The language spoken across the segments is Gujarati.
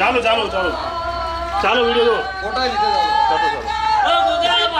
ચાલો ચાલો ચાલો ચાલો વિડિયો ફોટા લીધે ચાલો ચાલો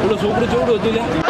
પેલો છોકરો ચેવડો હતો લ્યા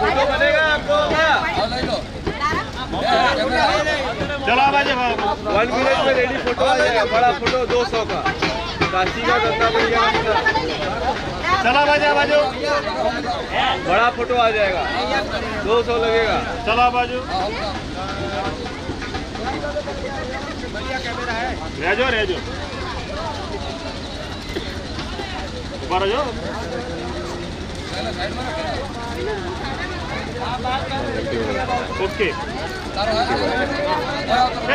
फोटो बनेगा आपको चलो आ बाजे 1 मिनट में रेडी फोटो आ जाएगा। बड़ा फोटो 200 का काशी का गंगा भैया चला बाजे बाजू बड़ा फोटो आ जाएगा 200 लगेगा। चला बाजू रेजो रेजो ऊपर जो ओके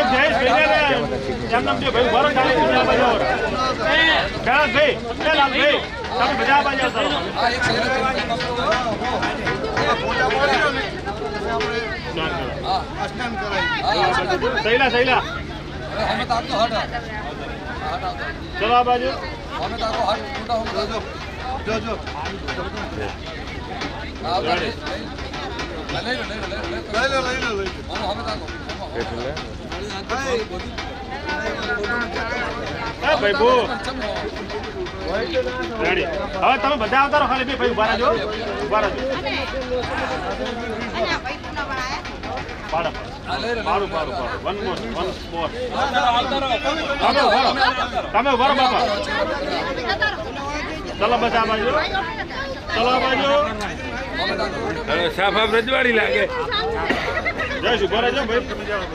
जय जन्म जो भाई बरो डाले दुनिया बाजू क्या भाई ले लाल भाई सब बजा बाजा सर सहीला सहीला हमें ताको हट चलो बाजू हमें ताको हट टूटा हो जो जो ले लो हमें ताको भाई वो રેડી હવે તમે બધા આવતા રહો ખાલી બે ભાઈ ઉભા રહેજો ઉભા રહેજો પાડો પાડો પાડો વન મોર તમે ઉભા રહો બાપા ચલો બધા આ બાજુ ચલો આ બાજુ સાફા રજવાડી લાગે જય ઉભા રહેજો ભાઈ તમે જાઓ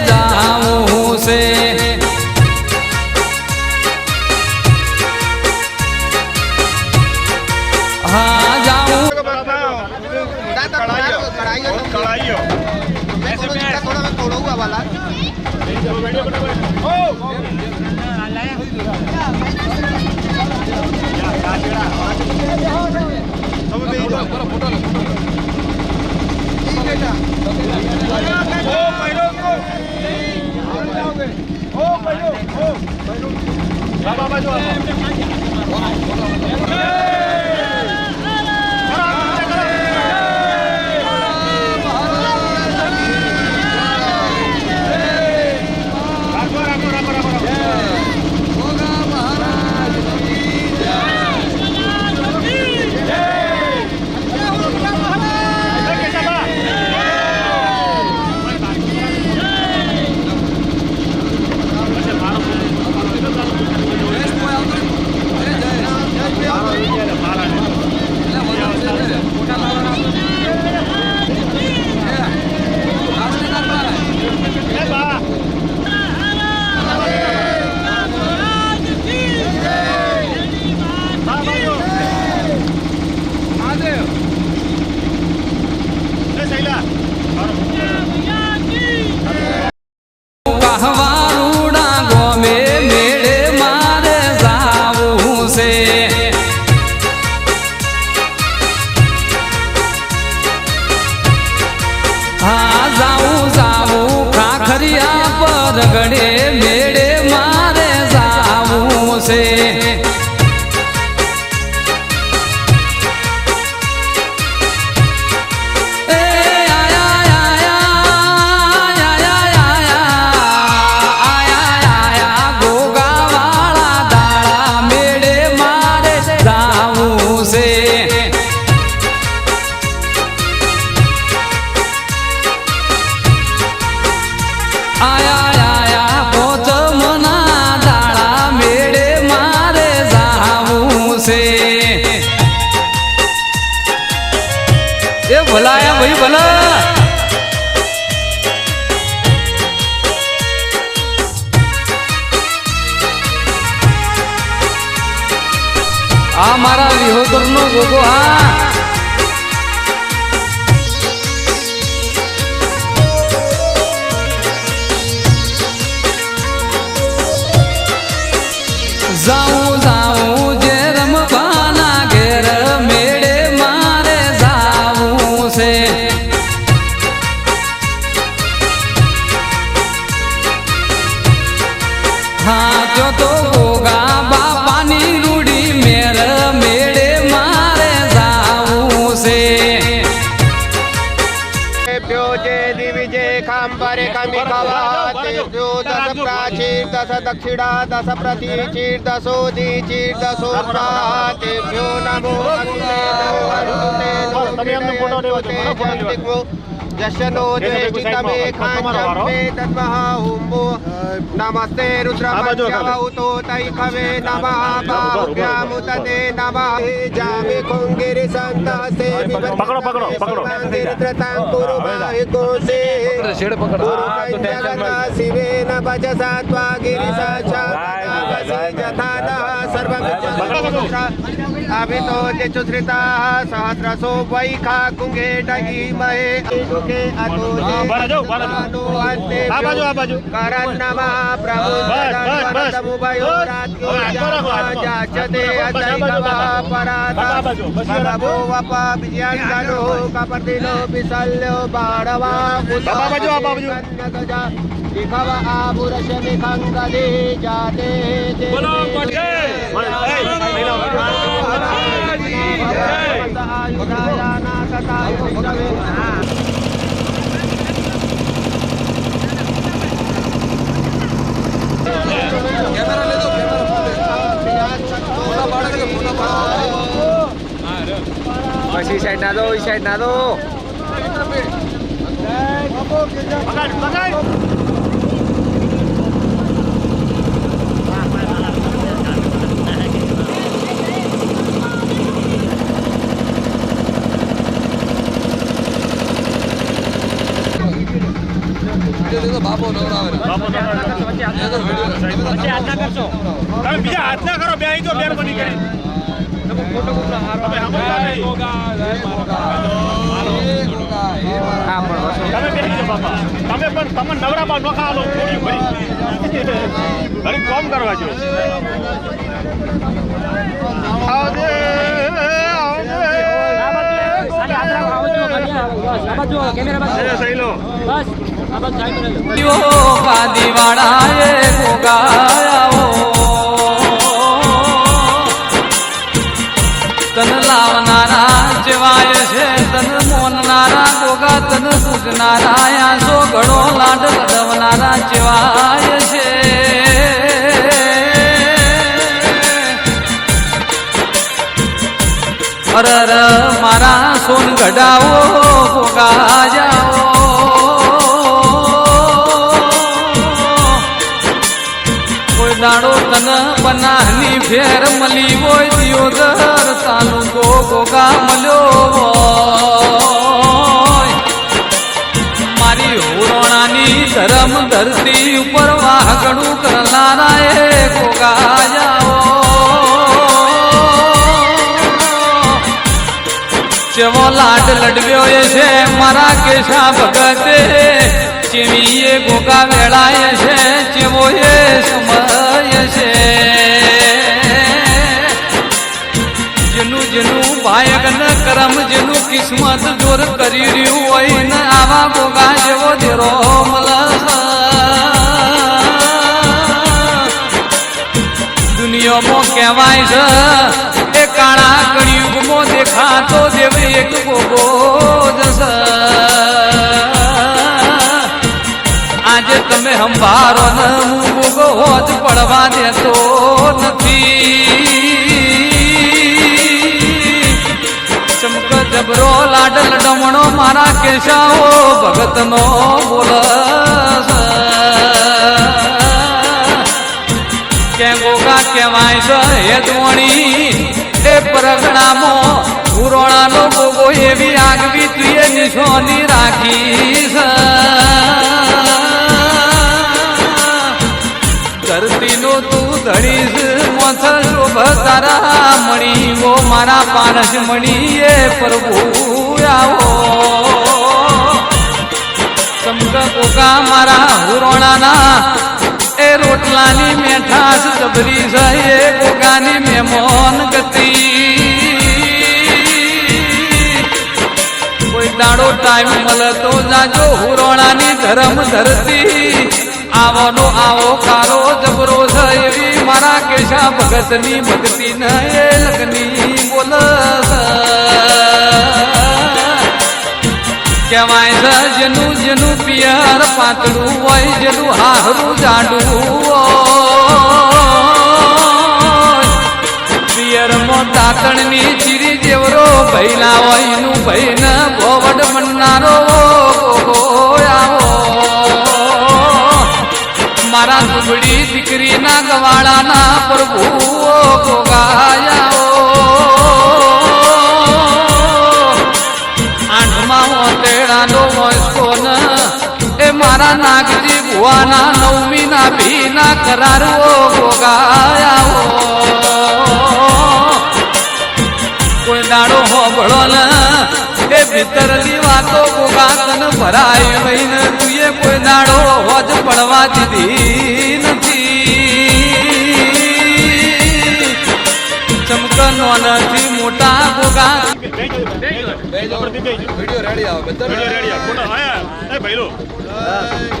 जाऊं से हाँ जाऊं रगड़े मेड़े मारे जाऊं से गोगा वाला दाड़ा मेड़े मारे जाऊं से आया भला आया भाई भला ગોગો હા જાઉં જાઉં જે રમવાના ઘેર મેળે મારે જાવું છે હા જો તો ગોગા બાપાની રૂડી મેર મેળે મારે જાવું છે जे दिविजे खांबरे कमी कवाते जो दस प्राचीर दस दक्षिणा दस प्रतीचीर दसोदी चीर दसोत्ते भ्यो नमो जशनो ज्येष्ठितमे खांचमे तद्महाहुम्बो नमस्ते रुद्रमध्यवौतो तैखवे नमः बाहुभ्यामुतते नमः जामे खुंगिरि संतासे पकड़ो पकड़ो पकड़ो कुरु माहिकोसे शिवे न भज सात्वा गिरि अभितो चुश्रिता सहस्रसो वैखा कुंगे डगी महे दुखे अतो करन नमः प्रभु समुभयो रात्यो जाचते अतैकवा पराता भगवो वपा विजयंगनो कपर्दिनो विसल्यो बाणवा कन्नगजा दिखव आभुरश विखंगले जाते પછી સાઈડ ના દો ઈ સાઈડ ના દો પકડ પકડ બાપો નવરાવે તમે બીજા હાથ ના કરો બે અહીં તો મહેરબાની કરી તમે બેસી જાઓ બાપા તમે પણ તમે નવરાબા નોખા આલો ઘણી કોમ કરવા જો દિવાળાએ ગોગાયાઓ તન લાવનારા જેવાય છે તન મોનનારા ગોગા તન પૂજનારા યાસો ઘણો લાડ લડવનારા જેવાય છે અરર મારા સોન ગઢાઓ ગોગા જાઓ કોઈ દાડો તન બનાની ફેર મળી હોય દિયોદર તાલુકો ગોગા મળ્યો મારી હુરોણાની ધરમ ધરતી ઉપર વાઘડું કરનારા એ ગોગા જાઓ જેવો લાડ લડવ્યો એ છે મારા કેશા ભગતે જેવી એ ગોગા વેળાય છે જેવો એ સમય છે જેનું જેનું ભાયગન કરમ જેનું કિસ્મત જોર કરી રહ્યું હોય ને આવા ગોગા જેવો દેરો મલસ દુનિયામાં કહેવાય છે એ કાળા કળિયુગમાં દેખાતો દેવ એક ગોગો જસ આજે તમે સંભારો ને હું ગોગો હોજ પડવા દેતો નથી ચમક જબરો લાડ લડમણો મારા કેશાઓ ભગતનો બોલસ કે ગોગા કહેવાય છે હે ધોણી એ પરગણામાં ઉરોણાનો ગોગો એવી આગવી તુએ નિશોની રાખી છે ધરતીનો તું ધણીશ મોથ શોભ તારા મણી ઓ મારા પારસ મણી એ પ્રભુ આવો સમગ કોકા મારા હુરોણાના એ રોટલાની મેઠાસ જબરી છે એ કોકાની મેમોન ગતિ કોઈ દાડો ટાઈમ મળે તો જાજો હુરોણાની ધરમ ધરતી આવનો આવો કારો જબરો છે એવી મારા કેશા ભગતની ભક્તિ ન એ લગની બોલ કહેવાય છે જેનું જેનું પિયર પાતળું હોય જેનું હારું જાડું પિયરમાં દાંતણની ચીરી જેવરો ભૈલા હોય એનું ભૈન ભોવડ મનનારો આવો મારા દુબળી દીકરીના ગવાળાના પ્રભુ ગોગાયા તેડાનો મોસ્કોન એ મારા નાગજી ભુવાના નવમીના ભીના કરારો ગોગાયા કોઈ દાડો હોબળો ને એ ભીતરની વાતો ગોગાતન ભરાય લઈને તુએ કોઈ દાડો હોજ પડવા દીધી નથી ચમક નોનથી મોટા ગોગા વિડીયો રેડી આવે બધા વિડીયો રેડી આ ફોટો આયા એ ભઈલો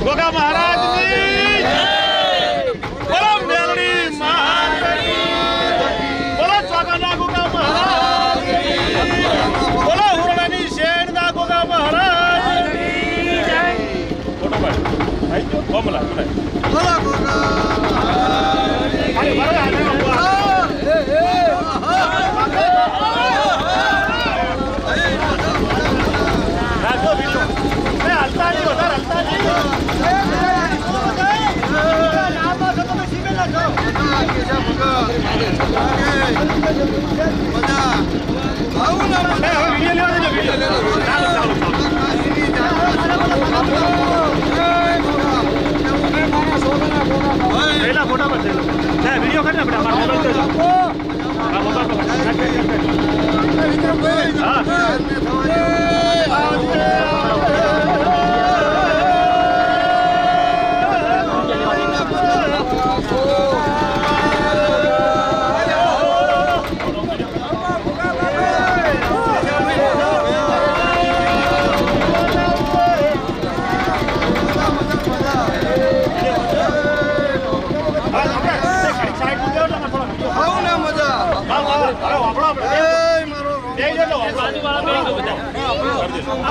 ગોગા મહારાજની બોલો મેલડી મહારાજની બોલો સ્વાગતના ગોગા મહારાજની બોલો હુરડાની શેઠના ગોગા મહારાજની જય ફોટો પાડ આઈ જો કોમલા બોલો ગોગા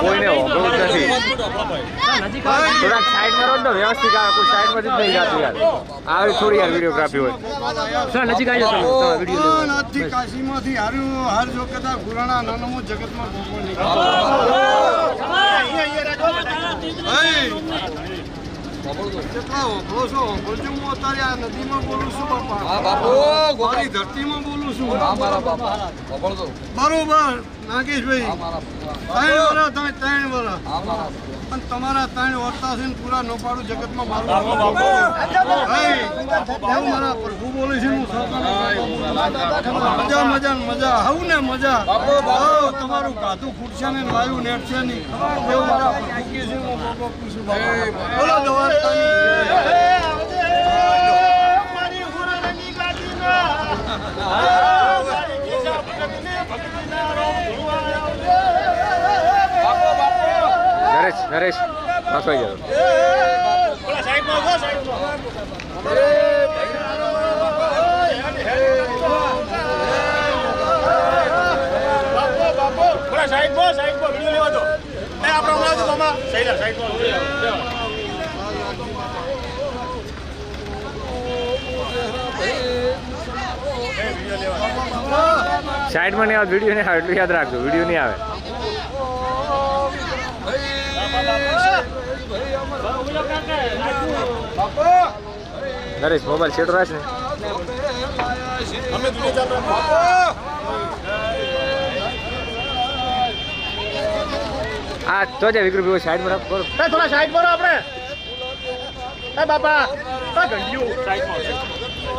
કોઈને હોગળું જ નથી થોડાક સાઈડમાં રહો ને વ્યવસ્થિત આવે કોઈ સાઈડમાં જ નહીં જાતું યાર આવી થોડી યાર વિડીયોગ્રાફી હોય નજીક આવી જતો વિડીયો આજથી કાશીમાંથી હાર્યું હાર જો કદા ગુરાણા નાનમો જગતમાં ભોગવો હું અત્યારે આ નદીમાં બોલું છું બાપા ગોળી ધરતીમાં બોલું છું બરોબર નાગેશભાઈ 3 વર્ષ અને તમારા 3 વર્તા છે ને પૂરા નોપાડું જગતમાં મારું મારા પ્રભુ બોલે છે મજા મજા હવું ને મજા તમારું ગાધું ફૂટશે ને વાયુ નેટશે નહીં એવું મારા પ્રભુ કે છે હું પૂછું બોલો નરેશ નાખવાઈ જાવ સાઈડમાં નહીં આવે વિડીયો નહીં આવે એટલું યાદ રાખજો વિડીયો નહીં આવે નરેશ મોબાઈલ સેટ રાખ ને આ તો જે વિક્રમ સાઈડમાં રાખ થોડા સાઈડ પર આપણે એ બાપા ઘંટીઓ સાઈડમાં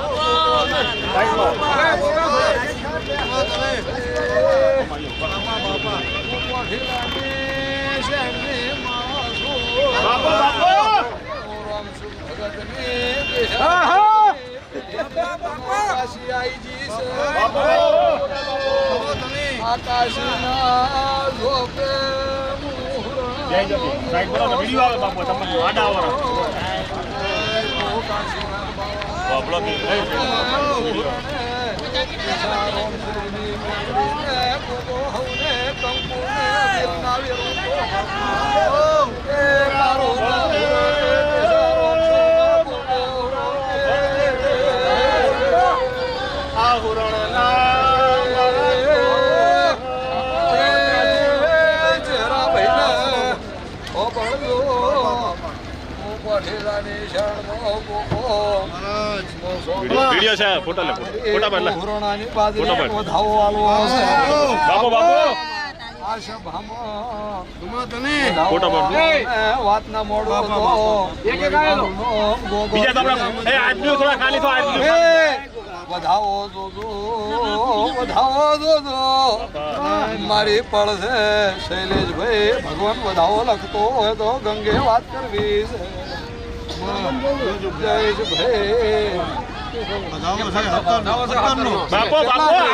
વિડિયો છે ફોટો લે ફોટા પાડ લે હુરણાની બાજરી ફોટો પાડ. વધાવો વાળો હશે બાપુ બાપુ આ સભામાં ફોટો પાડ. વાતના મોડો બીજા તો આપણે એ આટલું થોડા ખાલી તો આટલું વધાવો જોજો મારી પડશે શૈલેષભાઈ ભગવાન વધાવો લખતો હોય તો ગંગે વાત કરવી છે જયેશભાઈ બાપુ બાપુ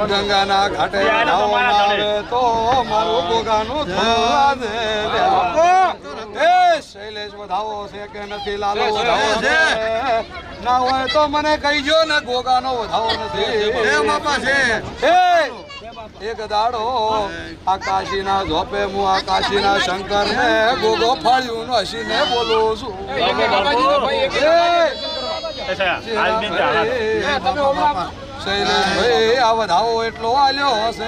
ગંગાના ઘાટે આવે તો મારું ગોગાનું શૈલેષ વધાવો છે કે નથી લાલો વધાવો છે ના હોય તો મને કહીજો ને ગોગાનો વધાવો નથી એક દાડો આકાશીના ઝોપે હું આકાશીના શંકર ને ગોગો ફાળ્યું નો હસીને બોલું છું શૈલેષભાઈ આ વધાવો એટલો આલ્યો હશે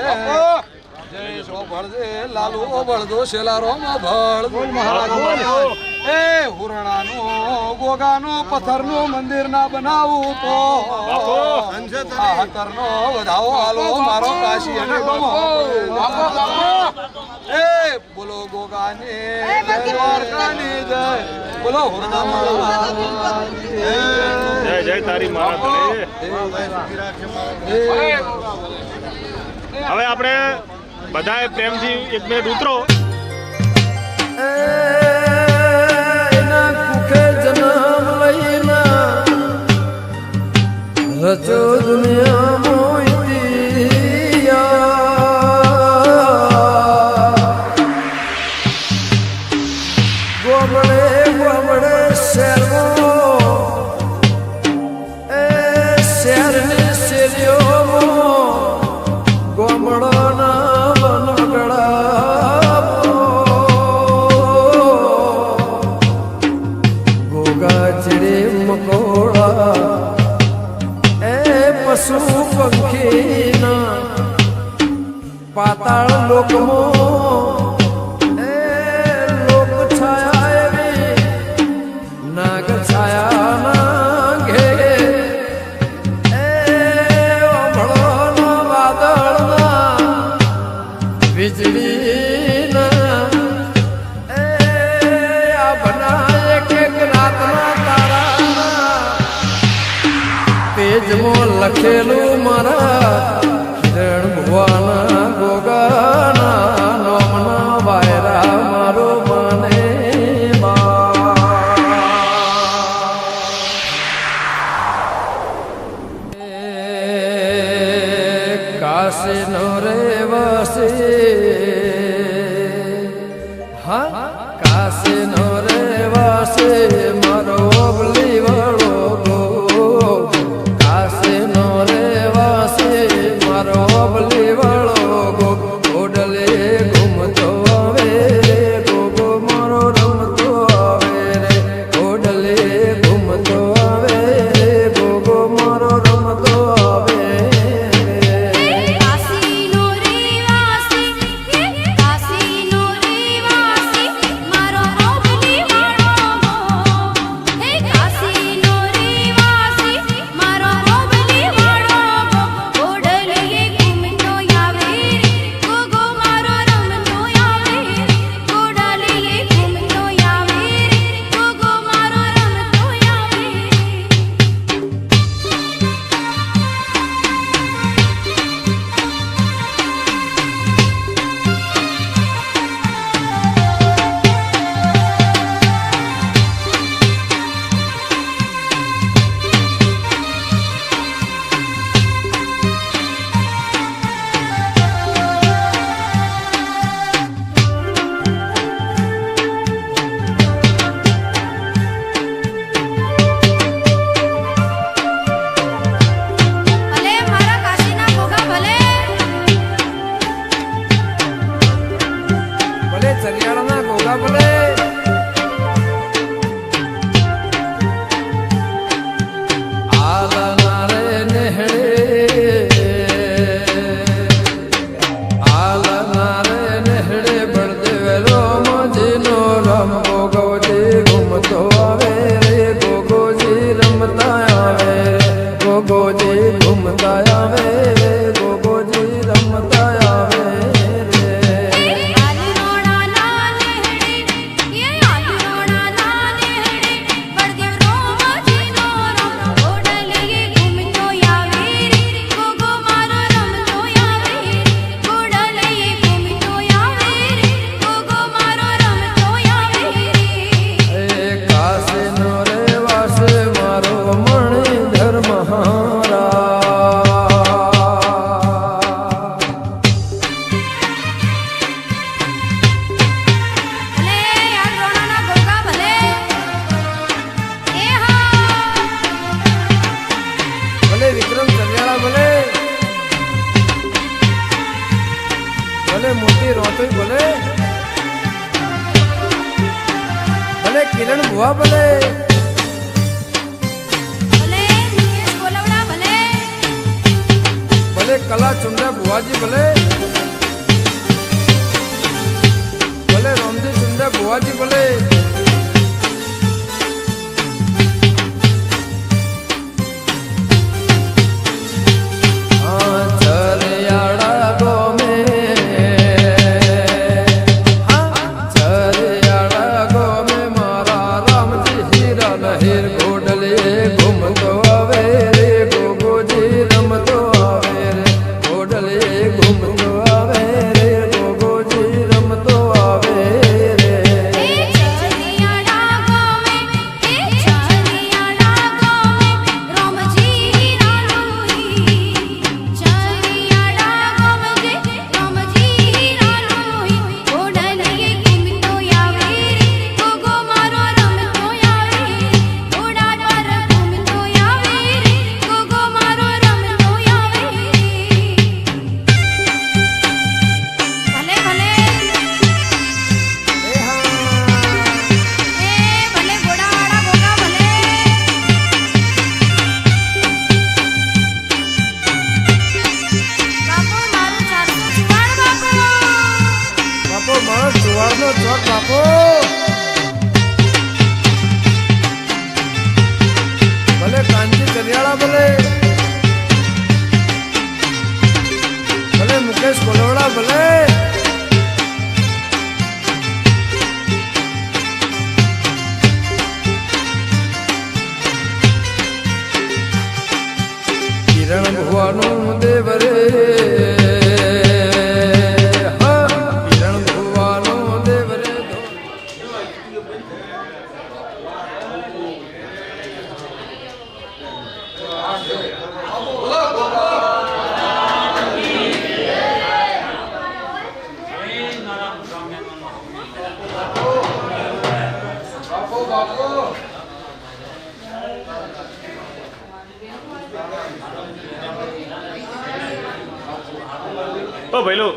જય ભળદે લાલુ ભળદો શેલારો ભળ એ હુરણાનું ગોગાનું પથ્થરનું મંદિર ના બનાવું તો હતરનો વધાવો હાલો મારો કાશી અને એ બોલો ગોગાની જય દ્વારકાની જય બોલો હુરણામાં જય જય તારી મારા હવે આપણે બધાએ પ્રેમથી એક મિનિટ ઉતરો. રચો દુનિયા મોઈતિયા ગોમડે ગોમડે શેરો એ શેરની શેરીઓ ગોમડાના વનગડા ગોગા ચીડે મકોડા પશુ પંખીના પાતાળ લોકમાં એ લોક છાયા એવી નાગ છાયાના ઘે એ અભળોના વાદળના વીજળીના એ આ બના એક એક રાતના તારાના પેજમાં લખેલું મારા હિરણ ભુવાના ગોગાના નોમના વાયરા મારો મને કાશી નો રે વસે હા કાશી નો રે વસે મારો ઓબલી વાળો ચરિયાળના ગોગા ભલે આલના રે નેહડે આલના રે નેહડે બળદેવ રોમજીનો રમ ગોગોજી ઘૂમતો આવે રે ગોગોજી રમતા આવે ગોગોજી ઘૂમતા આવે ગોગોજી રમતા આવે વિક્રમ ચરિયાળા ભલે ભલે મોટી રોતોઈ ભલે ભલે કિરણ ભુવા ભલે ભલે કલા ચુંડા ભુવાજી ભલે ભલે રોમજી ચુંડા ભુવાજી ભલે ભલે કાંજી ચરિયાળા ભલે ભલે મુકેશ કોલવડા ભલે કિરણ ભુવાનું દેવ રે ઓ ભઈલો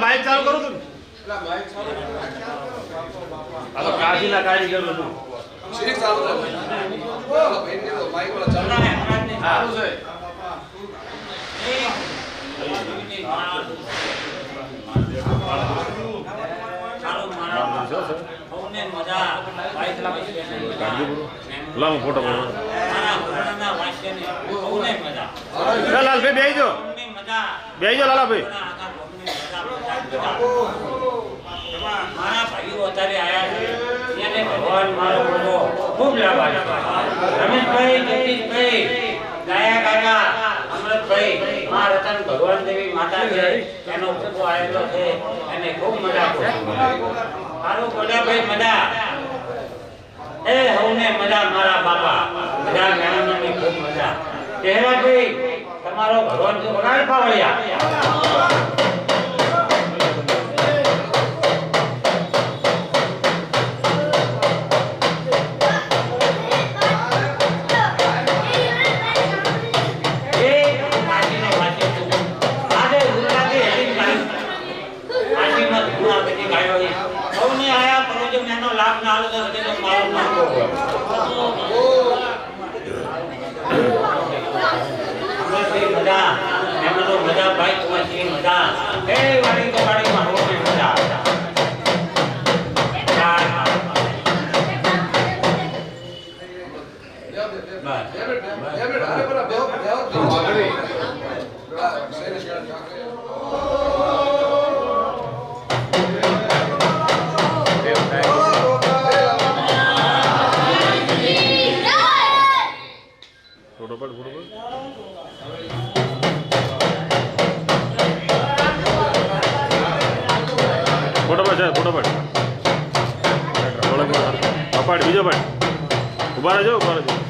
માઇક ચાલુ કરું તું કાશી ના કારીગર બધું ફોટો લાલભાઈ બેસજો બેસજો લાલાભાઈ મારા ભાઈઓ અત્યારે આયા છે એને ભગવાન મારો બોલો ખૂબ લાભ આપ્યો રમેશભાઈ જગદીશભાઈ ગાયા કાકા અમૃતભાઈ મા રતન ભગવાન દેવી માતા છે એનો ખૂબ આવેલો છે એને ખૂબ મજા સારું ગોડાભાઈ મજા એ હવને મજા મારા બાપા મજા મેળવવાની ખૂબ મજા ચહેરાભાઈ તમારો ભગવાન તો બગાડ પાવળિયા આપના હાલ તો કે મારો નાખો મજા એમાં તો મજા ભાઈ તમારી મજા એ વાળી તો ગાડીમાં હો મજા અપાડ બીજો પણ ઉભા રહેજો ઉભા રહેજો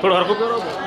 થોડું હરખું કરો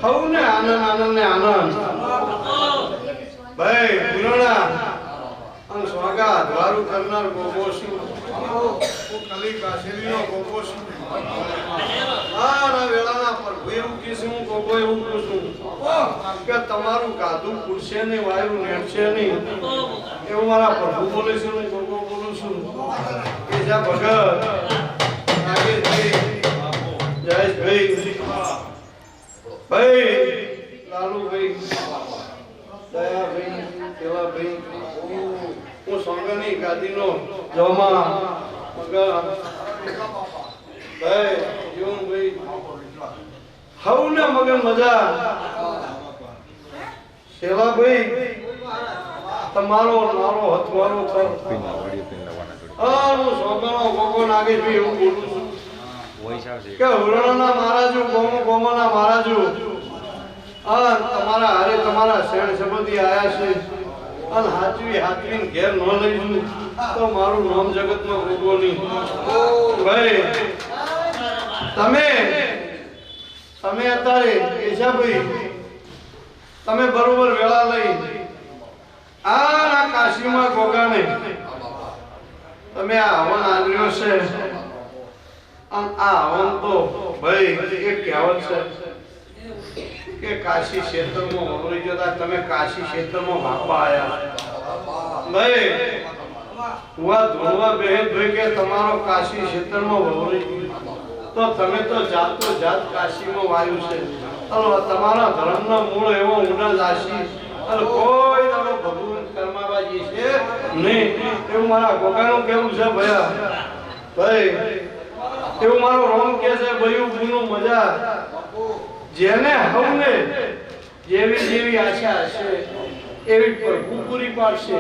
હવને આનંદ આનંદ ને આનંદ ભાઈ પુરાણા અને સ્વાગત વારું કરનાર ગોગો છું હું કલિકા શેરીનો ગોગો છું આ વેળાના પ્રભુ એવું કીશું ગોગો એવું કહું કે તમારું કાધું પૂરશે નહીં વાયુ નેટશે નહીં એવું મારા પ્રભુ બોલે છે ને ગોગો બોલું છું કે જા ભગત નાગેશભાઈ જયેશભાઈ ભાઈ લાલુભાઈ દયાભાઈ કેવાભાઈ હું સોંગની ગાદીનો જોમા મગા ભાઈ જીવનભાઈ હવને મગન મજા સેવાભાઈ તમારો નારો હથવારો થયો હું સોંગનો ગોગો નાગેશભાઈ એવું બોલું છું કે હુરણના મહારાજુ ગોમોના મહારાજુ તમારા હારે તમારા શેણ સંબંધી આયા છે અને હાચવીને ઘેર ન લઈ જઉં તો મારું નામ જગતમાં ગોગો નહીં ભાઈ તમે અત્યારે કેશાભાઈ તમે બરોબર વેળા લઈ આ કાશીમાં ગોગાને તમે આ હવન આલ્યો છે આ હવન તો ભાઈ એક કહેવત છે કે કાશી ક્ષેત્રમાં વપરાઈ જતા તમે કાશી ક્ષેત્રમાં બાપા આયા ભાઈ હુઆ ધોવા બેહેન ભાઈ કે તમારો કાશી ક્ષેત્રમાં વપરાઈ તો તમે તો જાત કાશીમાં વાયુ છે તમારા ધર્મનો મૂળ એવો ઊંડા જાશી અને કોઈ તારો ભગવાન કર્માબાજી છે નહીં એવું મારા ગોગાનું કેવું છે ભયા ભાઈ એવું મારો રોમ કે છે ભયું ગુનું મજા જેને હવને જેવી આશા હશે એવી પ્રભુ પૂરી પાડશે.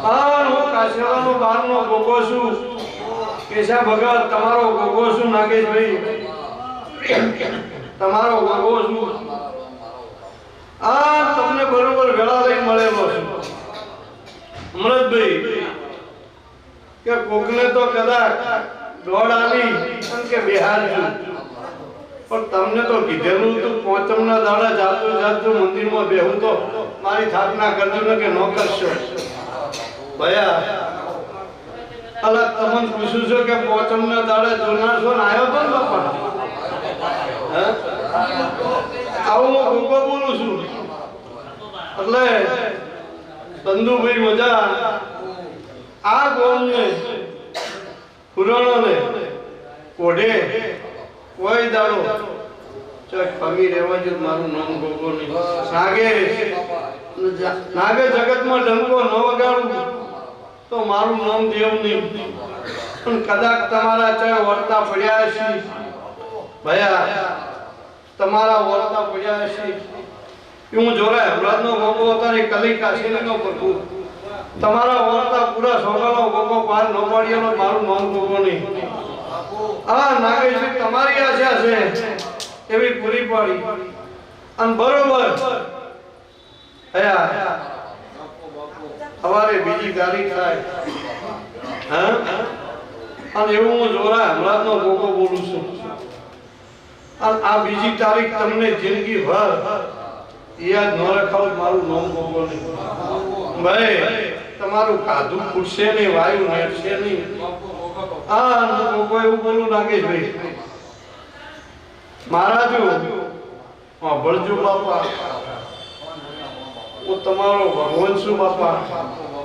આ હું કાશીવાનો બારનો ગોગો છું, કેશા ભગત તમારો ગોગો છું, નાગેશભાઈ તમારો ગોગો છું. આ તમને બરોબર વેળા લઈને મળેલો છું અમૃતભાઈ, કે કોકને તો કદાચ દોડ આવી અને કે બિહાર, પણ તમને તો કીધેલું તું પોચમના દાડા જાતું જાતું મંદિરમાં બેહું તો મારી થાપના કરજો ને કે ન કરશો. ભયા અલગ તમને પૂછું છું કે પોચમના દાડા જોનાર છો ને આવ્યો તો ને બાપા? આવું હું ગોગો બોલું છું. એટલે ચંદુભાઈ મજા આ ગોમને પુરાણોને કોઢે કોઈ દાડો ચાલ ખમી રહેવા જો મારું નામ ગોગો નહીં. નાગે જગતમાં ડંકો ન વગાડું તો મારું નામ દેવ નહીં. પણ કદાચ તમારા ચાહે વર્તા પડ્યા છે ભયા, તમારા વર્તા પડ્યા છે. હું જોરાય હમણાંનો ગોગો તારી કલી કાશીનો પ્રભુ, તમારા વર્તા પૂરા સોગાનો ગોગો પાર ન પાડ્યાનો મારું નામ ગોગો નહીં. આ નાગેશભાઈ તમારી આશા છે એવી પૂરી પાડી અને બરોબર હયા સવારે બીજી તારીખ થાય. હા, અને એવું હું જોરા હમણાંનો ગોગો બોલું છું. અને આ બીજી તારીખ તમને જિંદગી ભર યાદ ન રખાવ મારું નામ ગોગો નહીં. ભાઈ તમારું કાધું ફૂટશે નહીં, વાયુ નેટશે નહીં. આ ગોગો એવું બોલું નાગેશભાઈ મહારાજુ ભળજો બાપા, હું તમારો ભગવાન છું બાપા.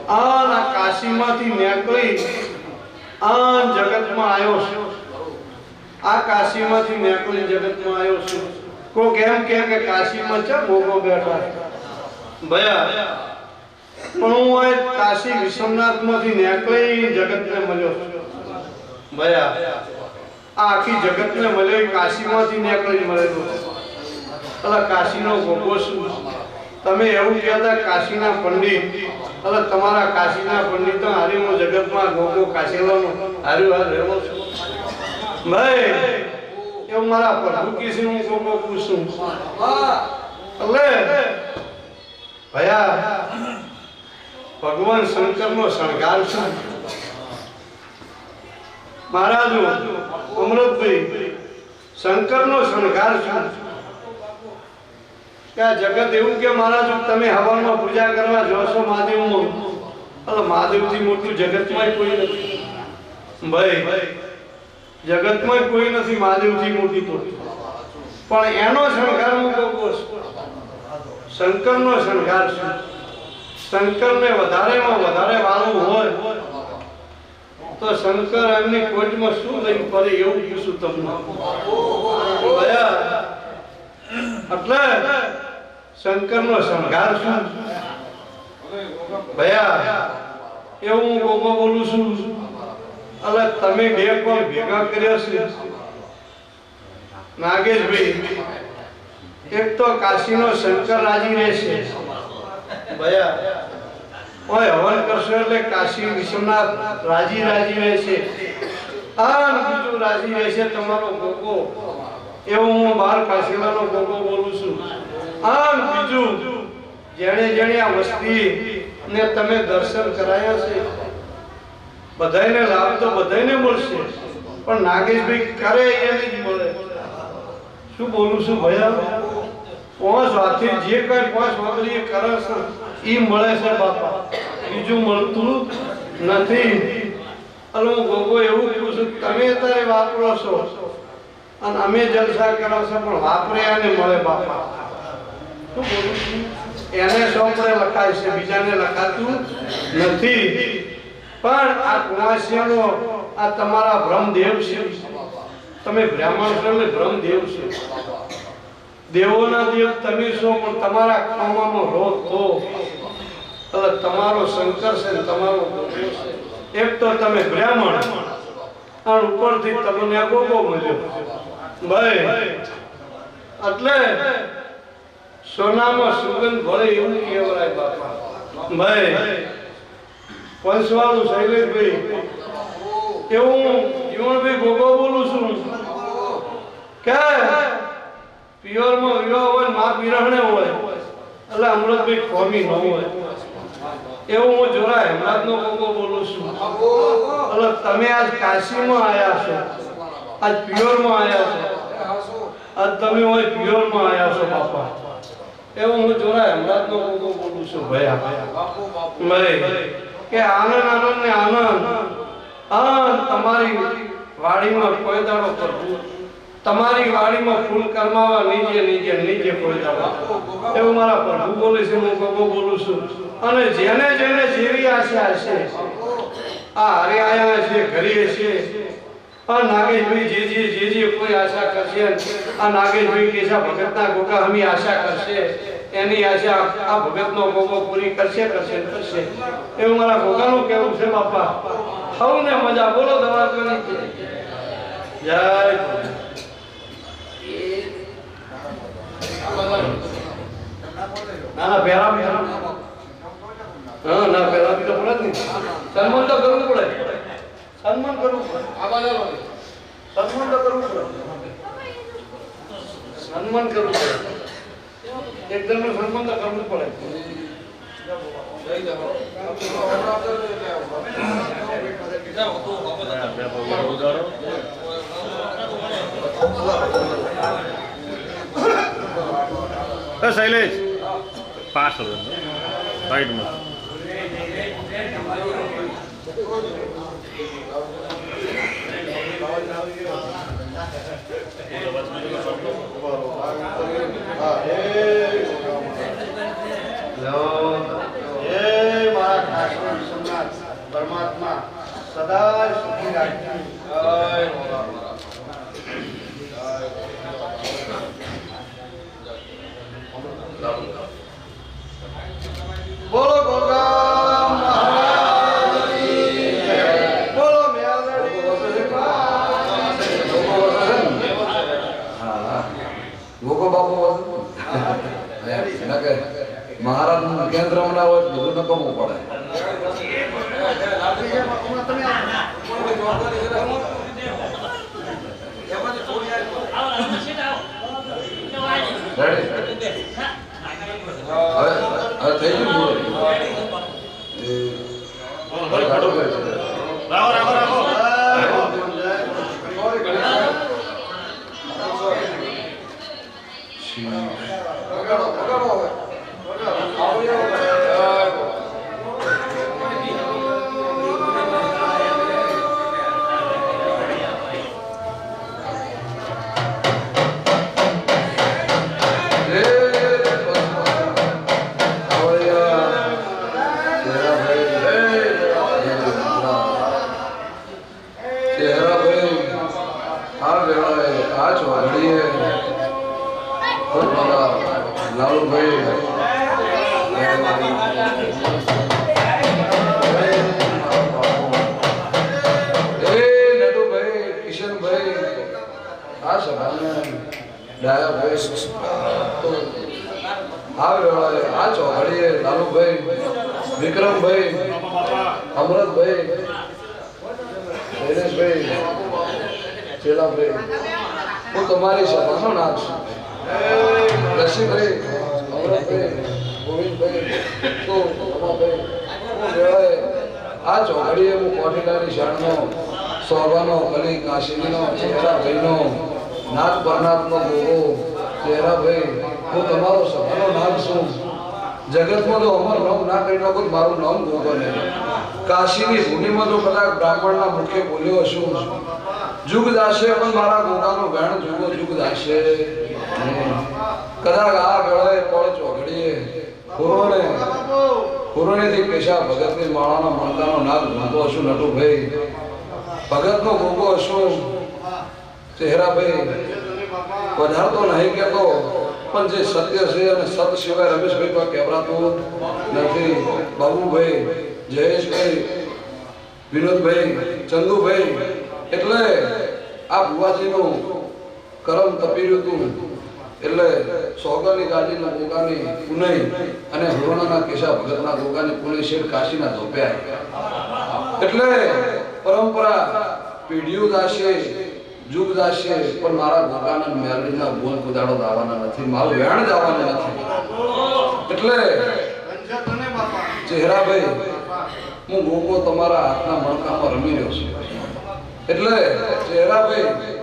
આ કાશીમાંથી નીકળી આ જગતમાં આવ્યો છું. આ કાશીમાંથી નીકળી જગતમાં આવ્યો છું. કોક એમ કે કાશીમાં છે ગોગો બેઠા ભયા, પણ હું આ કાશી વિશ્વનાથમાંથી નીકળી જગતને મળ્યો છું ભયા. આ આખી જગતને મળ્યો કાશીમાંથી નીકળી મળેલો છે. એટલે કાશીનો ગોગો છું. તમે એવું કહેતા કાશીના પંડિત, એટલે તમારા કાશીના પંડિત હારીનો જગતમાં ગોગો કાશીલાનો હાર્યું હાર રહેલો છું ભાઈ. એવું મારા પ્રભુ કીસી હું ગોગો પૂછું. એટલે ભયા ભગવાન શંકરનો શણગાર છે મહારાજુ અમૃતભાઈ. શંકરનો શણગાર છે કે આ જગત એવું કે મહારાજ તમે હવનમાં પૂજા કરવા જોશો મહાદેવમાં, એટલે મહાદેવથી મોટું જગતમાં કોઈ નથી ભાઈ. જગતમાં કોઈ નથી મહાદેવથી મોટી તો, પણ એનો શણગાર હું કહું શંકરનો શણગાર છે. શંકરને વધારેમાં વધારે વાળું હોય તો શંકર એમની કોટમાં શું લઈને ફરે એવું પૂછું તમને ભયા. એટલે શંકરનો શણગાર શું ભયા, એવું હું ગોગો બોલું છું. એટલે તમે બે કોણ ભેગા કર્યા છે નાગેશભાઈ. એક તો કાશીનો શંકર રાજી રહેશે ભયા, ઓય હવન કરશો એટલે કાશી વિશ્વનાથ રાજી રાજી રહેશે. આ બીજું રાજી રહેશે તમારો ગોગો. એવું હું બાર કાશીલાનો ગોગો બોલું છું. આ બીજું જેણે જેણે આ વસ્તી ને તમે દર્શન કરાયા છે બધાયને લાભ તો બધાયને મળશે, પણ નાગેશભાઈ કરે એને જ મળે. શું બોલું છું ભયા? પાંચ હાથી જે કઈ પાંચ વાગડી કરે છે એ મળે છે બાપા, બીજું મળતું નથી. અને હું ગોગો એવું પૂછું, તમે અત્યારે વાપરો છો અને અમે જલસા કરો છો, પણ વાપરે એને મળે બાપા. શું બોલું છું? એને સોંપડે લખાય છે, બીજાને લખાતું નથી. પણ આ કુંવાસિયાનો આ તમારા બ્રહ્મદેવ છે. તમે બ્રાહ્મણ છો એટલે બ્રહ્મદેવ છે. દેવોના દેવ તમે છો, પણ તમારા ખાવામાં રહો તો એટલે તમારો શંકર છે ને તમારો ગોગો છે. એક તો તમે બ્રાહ્મણ અને ઉપરથી તમને આ ગોગો મળ્યો ભાઈ. એટલે સોનામાં સુગંધ ભળે એવું કહેવાય બાપા. ભાઈ પંચવાળું શૈલેષભાઈ એવું જીવણભાઈ ગોગો બોલું છું કે પિયરમાં વિવાહ હોય મા વિરહણે હોય એટલે અમૃતભાઈ ખોમી ન હોય એવું હું જોરા હેમરાજનો ગોગો બોલું છું એટલે તમે આજ કાશીમાં આવ્યા છો આજ પિયોરમાં આવ્યા છો આજ તમે હોય પિયોરમાં આવ્યા છો બાપા એવું હું જોરા હેમરાજનો ગોગો બોલું છું ભાઈ કે આનંદ આનંદ ને આનંદ તમારી વાડીમાં કોઈ દાડો કરવું તમારી વાડીમાં ફૂલ કરમાવા નીચે નીચે નીચે કોઈ દાડો એવું મારા પ્રભુ બોલે છે હું ગોગો બોલું છું અને જેને જેને જેવી આશા હશે આ હરે આયા છે ઘરે છે આ નાગેશભાઈ જે કોઈ આશા કરશે આ નાગેશભાઈ કેશા ભગતના ગોગા હમી આશા કરશે એની આશા આ ભગતનો ગોગો પૂરી કરશે એવું મારા ગોગાનું કહેવું છે બાપા સૌને મજા બોલો દવાખાની જય ના પહેરા હા ના પહેરા તો પડે જ નહીં સન્માન તો કરવું પડે સન્માન કરવું પડે સન્માન તો કરવું પડે સન્માન કરવું પડે એકદમ સન્માન તો કરવું પડે શૈલેષ પાછળ સાઈડમાં પરમાત્મા સદા સુખી રાખે બોલો ગોગા મહારાજની જય. બોલો મેલડી ગોગો બાપુ મહારાજ નું કેન્દ્ર ના હોય બધું નકમવું પડે થઈ વિક્રમભાઈ અમરતભાઈ શૈલેષભાઈ ચેલાભાઈ હું તમારી સભાનો નાથ છું રસીભાઈ અમરતભાઈ ગોવિંદભાઈ તો રમાભાઈ હું વેળાએ આ ચોઘડીએ હું કોઠીલાની શાળનો સોભાનો કલી કાશીનો ચેહરાભાઈનો નાથ પરનાથનો ગોગો ચેહરાભાઈ હું તમારો સભાનો નાથ છું જગતમાં તો અમર નામ ના કરી નાખો મારું નામ ગોગો નહીં કાશીની ભૂમિમાં તો કદાચ બ્રાહ્મણના મુખે બોલ્યો હશું જુગ દાશે પણ મારા ગોગાનો ગાણ જુગો જુગ દાશે કદાચ આ વેળાએ પળ ચોઘડીએ ખુરોનેથી કેશા ભગતની માળાના મણકાનો નાદ ગોગો હશું નટુભાઈ ભગતનો ગોગો હશું ચહેરાભાઈ વધારતો નહીં કહેતો પણ જે સત્ય છે અને સત સિવાય રમેશભાઈ પર કહેવાતું નથી બાબુભાઈ જયેશભાઈ વિનોદભાઈ ચંદુભાઈ એટલે આ ભુવાજીનું કરમ તપી રહ્યું હતું એટલે સોગરની ગાડીના ગોગાની પુનઈ અને હુરણાના કેશા ભગતના ગોગાની પુનઈ શેઠ કાશીના ધોપ્યા એટલે પરંપરા પેઢીઓ દાશે જુગ દાશે પણ મારા ગોગાના મેરડીના બોલ કુદાડો દાવાના નથી મારું વેણ જવાનું નથી એટલે ચહેરાભાઈ હું ગોગો તમારા હાથના મણકામાં રમી રહ્યો છું એટલે ચહેરાભાઈ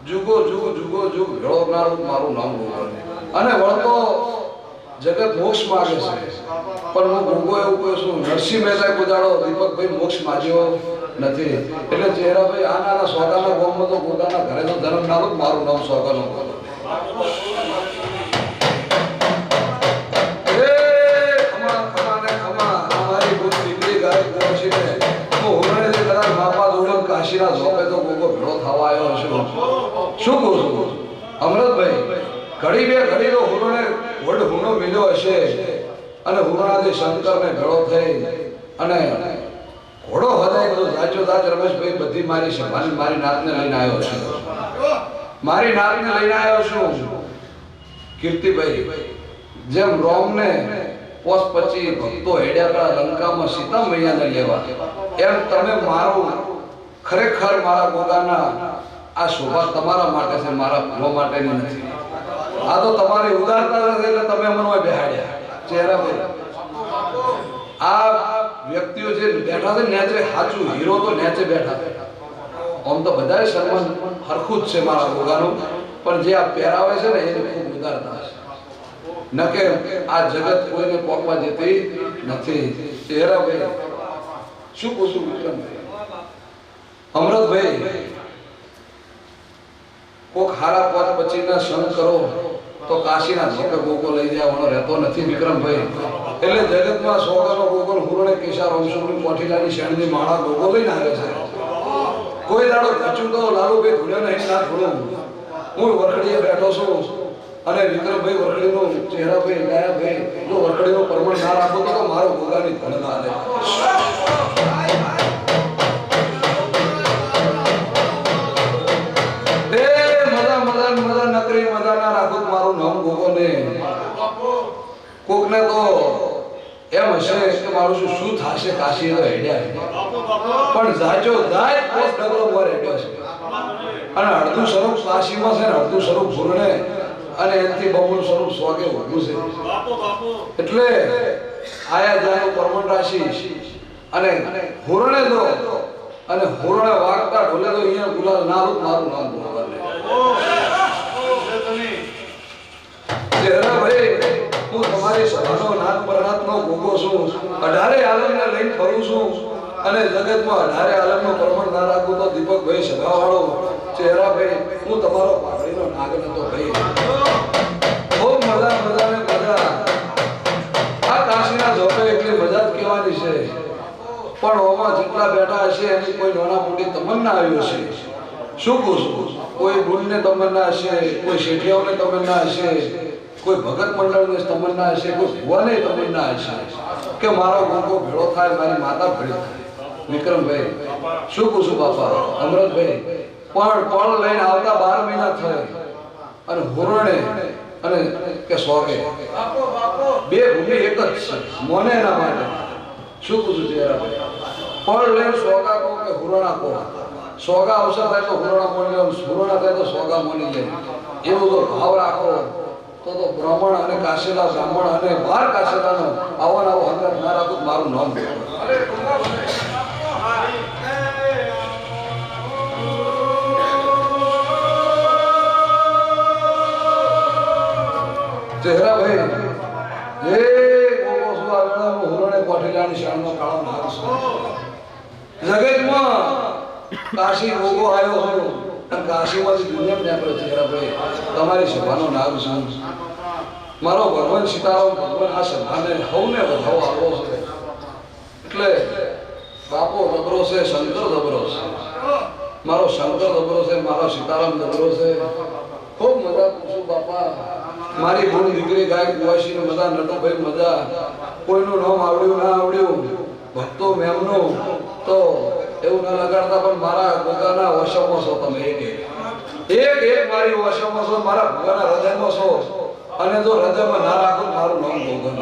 જુગો જુગ જુગો જુગ ભેળવનારું મારું નામ ગોગો અને વળતો જગત મોક્ષ માગે છે પણ હું ગોગો એવું કહું છું નરસિંહ મહેતાએ કુદાડો દીપકભાઈ મોક્ષ માગ્યો નથી એટલે ચહેરાભાઈ આના સોગાના ગોમમાં તો ગોગાના ઘરે તો ધર્મ નારું મારું નામ સોગાનો ગોગો કાશીના ઝોપે તો ગોગો ભેળો થવા આવ્યો હશે શું કહું છું અમૃતભાઈ ઘડી બે ઘડી તો હુરણે વડ હુનો મિલ્યો હશે અને હુરણાથી શંકરને ભેળો થઈ અને ઘોડો હદાય તો જાજો જાજ રમેશભાઈ બધી મારી છે મારી નાતને લઈને આવ્યો છું મારી નાતને લઈને આવ્યો છું કીર્તિભાઈ જેમ રોમને પોસ પછી ભક્તો હેડ્યા લંકામાં સીતા મૈયાને લેવા એમ તમે મારું ખરેખર મારા ગોગાના આ શોભા તમારા માટે છે મારા ભૂલો માટેની નથી આ તો તમારી ઉદારતા નથી એટલે તમે મને બેહાડ્યા ચહેરા આ વ્યક્તિઓ જે બેઠા છે નેચે સાચું હીરો તો નેચે બેઠા આમ તો બધાએ સન્માન હરખું જ છે મારા ગોગાનું પણ જે આ પહેરાવે છે ને એની ખૂબ ઉદારતા છે ન કે આ જગત કોઈને પોકવા દેતી નથી ચહેરાભાઈ શું પૂછું વિક્રમભાઈ અમૃતભાઈ કોક હારા પોત પછીના સંગ કરો તો કાશીના ઝોપે ગોગો લઈ જવાનો રહેતો નથી વિક્રમભાઈ એટલે જગતમાં સોગાનો ગોગો હુરણે કેશા રમસુની કોઠીલાની શેણની માળા ગોગો લઈને આવે છે કોઈ દાડો ખચું તો લાલુભાઈ ધૂળ્યો નહીં ના ધૂળું હું વરખડીએ બેઠો છું અને વિક્રમભાઈ વરખડીનો ચહેરાભાઈ ગાયાભાઈ જો વરખડીનો પરમણ ના રાખો તો મારો ગોગાની ધન ના લે કોકને તો એમ હશે કે મારું શું થશે કાશી તો હેડ્યા પણ જાજો જાય પોસ ડગલો પર હેડ્યો છે અને અડધું સ્વરૂપ કાશીમાં છે ને અડધું સ્વરૂપ ભૂરણે અને એનથી બમણું સ્વરૂપ સ્વાગે ઊભું છે એટલે આયા જાય પરમણ રાશિ અને હુરણે દો અને હુરણે વાગતા ઢોલે તો અહીંયા ગુલાલ નારું મારું નામ બોલવાને ચહેરાભાઈ હું તમારી સભાનો નાથ પરનાથનો ગોગો છું 18 આલમને લઈને ફરું છું અને જગતમાં 18 આલમનો પરમણ ના રાખું તો દીપકભાઈ સભાવાળો ચહેરાભાઈ હું તમારો પાઘડીનો નાગ નતો ભાઈ ખૂબ મજા ને મજા આ કાશીના ઝોપે એટલી મજા જ કહેવાની છે પણ ઓમાં જેટલા બેઠા હશે એની કોઈ નાના મોટી તમન્ના આવી હશે શું કહું છું કોઈ ગુણને તમન્ના હશે કોઈ શેઠિયાઓને તમન્ના હશે કોઈ ભગત મંડળની તમન્ના હશે કોઈ ભુવાને તમન્ના હશે કે મારો ગોગો ભેળો થાય મારી માતા ભેળી થાય વિક્રમભાઈ શું પૂછું બાપા અમૃતભાઈ પણ લઈને આવતા 12 મહિના થયા અને હુરણે અને કે સોગે બે ભૂમિ એક જ છે મોને એના માટે શું પૂછું ચહેરાભાઈ લઈને સોગા કહો કે હુરણા કહો સોગા અવસર થાય તો હુરણા મોની લે હુરણા થાય તો સોગા મોની લે એવું તો ભાવ રાખો તો બ્રાહ્મણ અને કાશેલા બ્રાહ્મણ અને 12 કાશેલાનો આવો હંગાત ના રાખું મારું નામ ચહેરાભાઈ એ ગોગો સુવા વેળામાં હુરણે કોઠીલાની શાનનો કાળો નાગ છે જગતમાં કાશી ગોગો આવ્યો હોય અને કાશીમાંથી દુનિયા નીકળે ચહેરાભાઈ તમારી સભાનો નાગ છું મારો ભગવાન સીતારામ ભગવાન આ સભાને હવને વધાવો આવ્યો છે એટલે બાપો દબરો છે શંકર દબરો છે મારો શંકર દબરો છે મારો સીતારામ દબરો છે ખૂબ મજા પૂછું બાપા મારી ભૂલ દીકરી ગાય કુવાસી મજા નટુભાઈ મજા કોઈનું નામ આવડ્યું ના આવડ્યું ભક્તો મેમનું તો એવું ના લગાડતા પણ મારા ગોગાના વશમાં છો તમે એક એક મારી ઓછામાં છો મારા ભગવાનના હૃદયમાં છો અને જો હૃદયમાં ના રાખો મારું નામ ભગવાન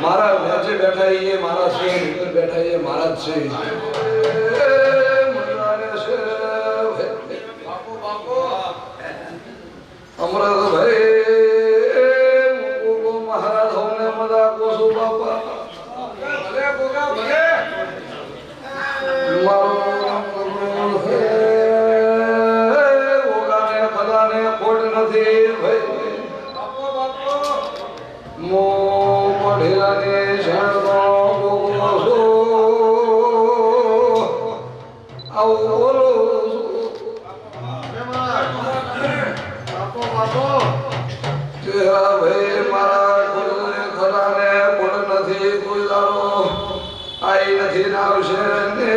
મારા નીચે બેઠા એ મારા છે ઉપર બેઠા એ મારા જ છે અમૃત ભાઈ મહારાજ હોને મદા કોસુ બાપા ભલે ગોગા ભલે મારો ઓગાને ખોટ નથી ભાઈ મો પઢેલાને શરણો ગોગો આવો બોલો ભાઈ મારા ખોટને ખરાને ખોટ નથી કોઈ દાડો આઈ નથી ના આવશે ને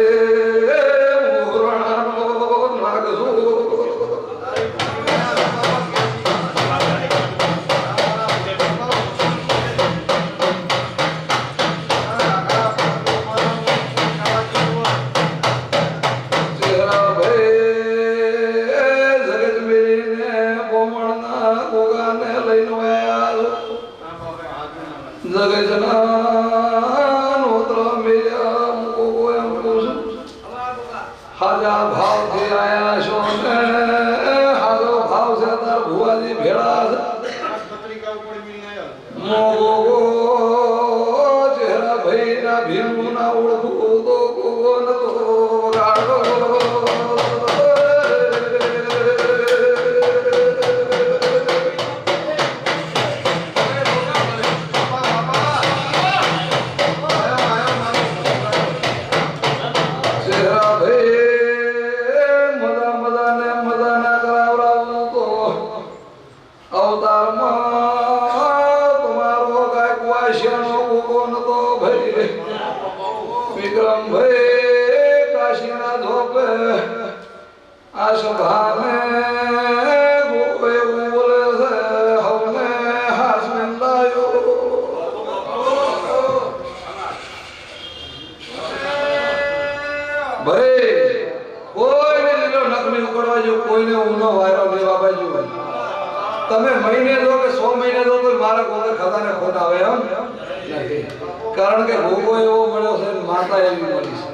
હાજા ભાવથી આયા છો ને હાજો ભાવ છે તાર ભુવાજી ભેળા મોગો ચહેરા ભાઈ ના ભીમું ના ઓળખું તો ગોગો નતો ગાડો વિક્રમ ભાઈ કાશીના ધોપે આ સભાને એવું બોલે છે હવને હાસમેન લાયો ભાઈ કોઈને લીલો નકમી ઉકળવા જો કોઈને ઊનો વાયરો લેવા બાજુ તમે મહિને દો કે 100 મહિને દો તો મારા કોને ખજાને ખોટ આવે એમ નથી કારણ કે ભોગો એવો મળ્યો છે માતા એવી મળી છે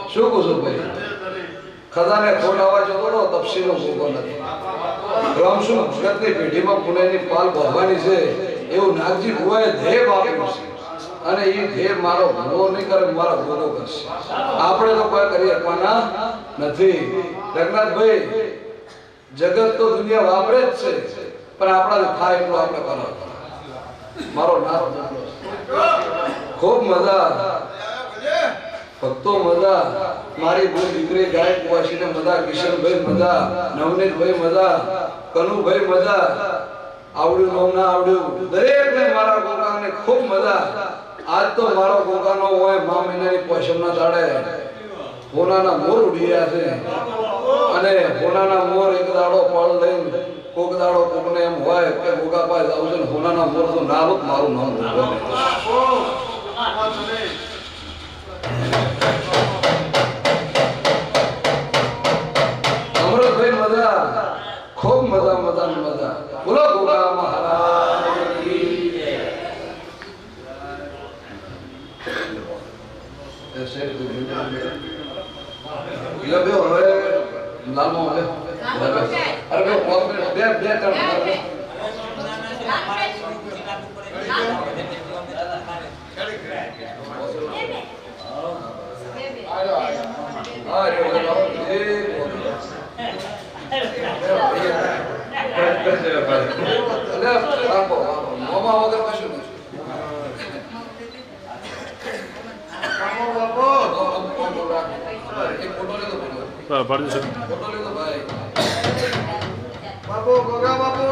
શું કહું છું ભાઈ ખજાને ખોટ આવવા જો તો તપસીનો ભોગો નથી રમશું ભગતની પેઢીમાં પુણેની પાલ ભરવાની છે એવું નાગજી ભુવાએ ધ્યેય આપ્યું છે અને એ ધ્યેય મારો ભોગો નહીં કરે મારો ભોગો કરશે આપણે તો કોઈ કરી શકવાના નથી રઘનાથભાઈ જગત તો દુનિયા વાપરે જ છે પણ આપણા થાય એટલું આપણે કરો મારો નારો ખૂબ મજા ભક્તો મજા મારી બહુ દીકરી ગાયક કુવાસીને મજા કિશનભાઈ મજા નવનીતભાઈ મજા કનુભાઈ મજા આવડ્યું નવ ના આવડ્યું દરેકને મારા ગોગાને ખૂબ મજા આજ તો મારો ગોગાનો હોય મા મહિનાની પોષમના દાડે હોનાના મોર ઉડી રહ્યા છે અને હોનાના મોર એક દાડો પળ લઈને કોક દાડો કોકને એમ હોય કે ગોગા પાસે જાવ છે હોનાના મોર તો ના હોત મારું નામ અમૃતભાઈ મજા ખૂબ મજા મજા મજા બોલો ગોગા મહારાજ લાલમો હવે અરે બે ત્રણ બાપુ ગોગા બાપુ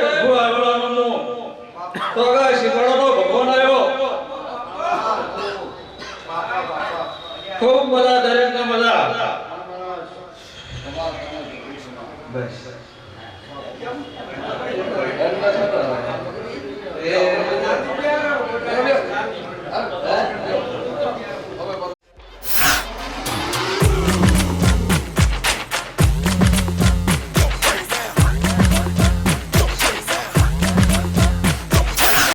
પ્રભુ આગળનો તો આગળ શીખવાડો તો ભગવાન આવ્યો ખૂબ મજા દરેકને મજા બસ